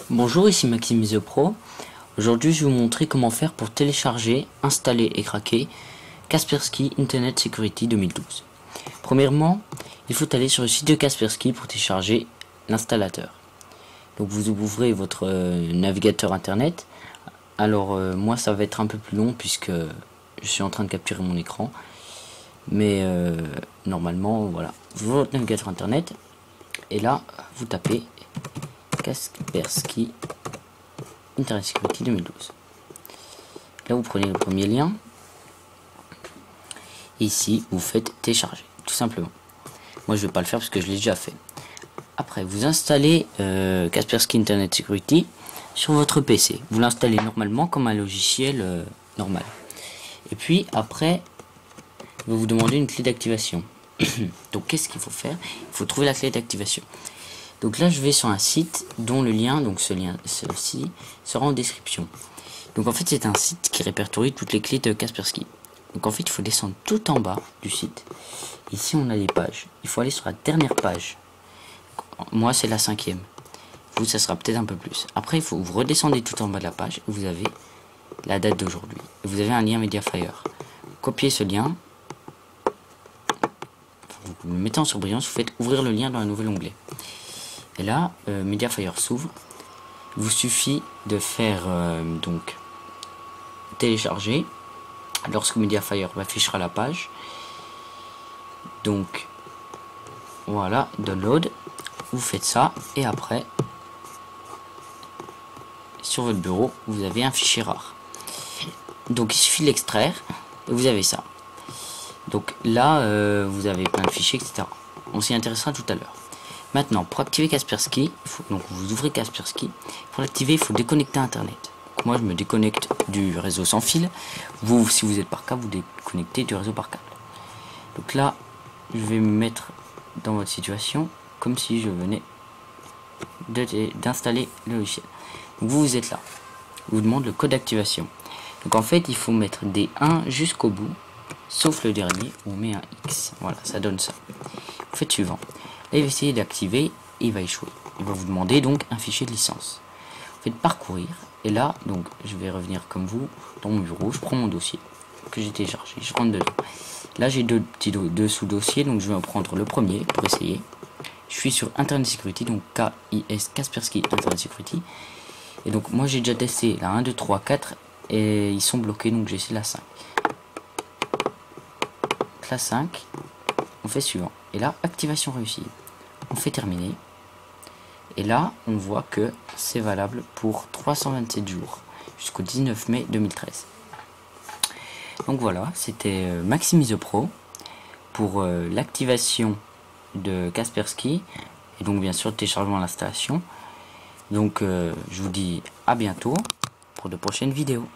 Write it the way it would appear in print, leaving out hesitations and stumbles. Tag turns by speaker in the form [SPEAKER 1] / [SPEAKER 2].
[SPEAKER 1] Bonjour, ici Maxime The Pro. Aujourd'hui, je vais vous montrer comment faire pour télécharger, installer et craquer Kaspersky Internet Security 2012. Premièrement, il faut aller sur le site de Kaspersky pour télécharger l'installateur. Donc vous ouvrez votre navigateur internet. Alors moi ça va être un peu plus long puisque je suis en train de capturer mon écran. Mais normalement voilà, vous ouvrez votre navigateur internet et là vous tapez Kaspersky Internet Security 2012. Là vous prenez le premier lien. Et ici vous faites télécharger, tout simplement. Moi je vais pas le faire parce que je l'ai déjà fait. Après vous installez Kaspersky Internet Security sur votre PC. Vous l'installez normalement comme un logiciel normal. Et puis après il va vous demander une clé d'activation. Donc qu'est-ce qu'il faut faire? Il faut trouver la clé d'activation. Donc là je vais sur un site dont le lien, donc celle-ci, sera en description. Donc en fait c'est un site qui répertorie toutes les clés de Kaspersky. Donc en fait il faut descendre tout en bas du site. Ici on a les pages. Il faut aller sur la dernière page. Moi c'est la 5e. Vous ça sera peut-être un peu plus. Après il faut vous redescendez tout en bas de la page. Et vous avez la date d'aujourd'hui. Vous avez un lien Mediafire. Copiez ce lien. Vous le mettez en surbrillance. Vous faites ouvrir le lien dans un nouvel onglet. Et là, Mediafire s'ouvre. Il vous suffit de faire donc télécharger. Lorsque Mediafire affichera la page. Donc voilà, download. Vous faites ça et après, sur votre bureau, vous avez un fichier rare. Donc il suffit de l'extraire et vous avez ça. Donc là, vous avez plein de fichiers, etc. On s'y intéressera tout à l'heure. Maintenant, pour activer Kaspersky, donc vous ouvrez Kaspersky. Pour l'activer, il faut déconnecter Internet. Donc moi, je me déconnecte du réseau sans fil. Vous, si vous êtes par câble, vous déconnectez du réseau par câble. Donc là, je vais me mettre dans votre situation comme si je venais d'installer le logiciel. Donc vous êtes là. Il vous demande le code d'activation. Donc en fait, il faut mettre des 1 jusqu'au bout, sauf le dernier, où on met un X. Voilà, ça donne ça. Vous faites suivant. Là, il va essayer d'activer, il va échouer. Il va vous demander donc un fichier de licence. Vous faites parcourir, et là, donc, je vais revenir comme vous, dans mon bureau, je prends mon dossier que j'ai téléchargé, je rentre dedans. Là, j'ai deux sous-dossiers, donc je vais en prendre le premier pour essayer. Je suis sur Internet Security, donc KIS, Kaspersky Internet Security. Et donc, moi, j'ai déjà testé la 1, 2, 3, 4, et ils sont bloqués, donc j'ai essayé la 5. La 5, on fait suivant. Et là, activation réussie. On fait terminer. Et là, on voit que c'est valable pour 327 jours, jusqu'au 19 mai 2013. Donc voilà, c'était Maxime The Pro pour l'activation de Kaspersky. Et donc bien sûr le téléchargement et l'installation. Donc je vous dis à bientôt pour de prochaines vidéos.